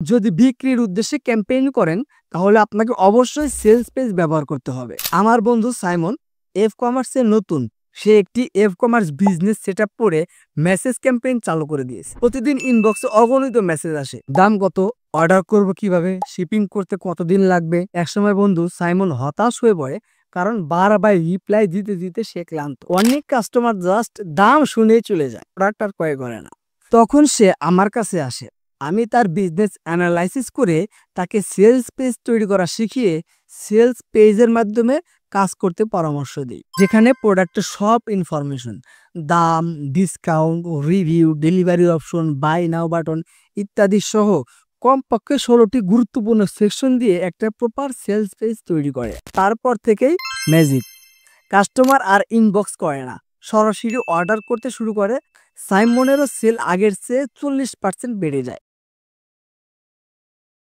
যদি বিক্রির উদ্দেশ্যে ক্যাম্পেইন করেন তাহলে আপনাকে অবশ্যই সেলস পেজ ব্যবহার করতে হবে। আমার বন্ধু সাইমন এফ কমার্সে নতুন, সে একটি এফ কমার্স বিজনেস সেটআপ করে মেসেজ ক্যাম্পেইন চালু করে দিয়েছে। প্রতিদিন ইনবক্সে অগণিত মেসেজ আসে, দাম কত, অর্ডার করব কিভাবে, শিপিং করতে কতদিন লাগবে। একসময় বন্ধু সাইমন হতাশ হয়ে পড়ে, কারণ বারবার রিপ্লাই দিতে দিতে সে ক্লান্ত। অনেক কাস্টমার জাস্ট দাম শুনেই চলে যায়, প্রোডাক্ট আর ক্রয় করে না। তখন সে আমার কাছে আসে, আমি তার বিজনেস অ্যানালাইসিস করে তাকে সেলস পেজ তৈরি করা শিখিয়ে সেলস পেজের মাধ্যমে কাজ করতে পরামর্শ দিই, যেখানে প্রোডাক্টের সব ইনফরমেশন, দাম, discount, review, delivery option, buy now button ইত্যাদি সহ কমপক্ষে 16টি গুরুত্বপূর্ণ সেকশন দিয়ে একটা প্রপার সেলস পেজ তৈরি করে। তারপর থেকেই ম্যাজিক, কাস্টমার আর ইনবক্স করে না, সরাসরি অর্ডার করতে শুরু করে। সাইমনেরও সেল আগের চেয়ে 40% বেড়ে যায়।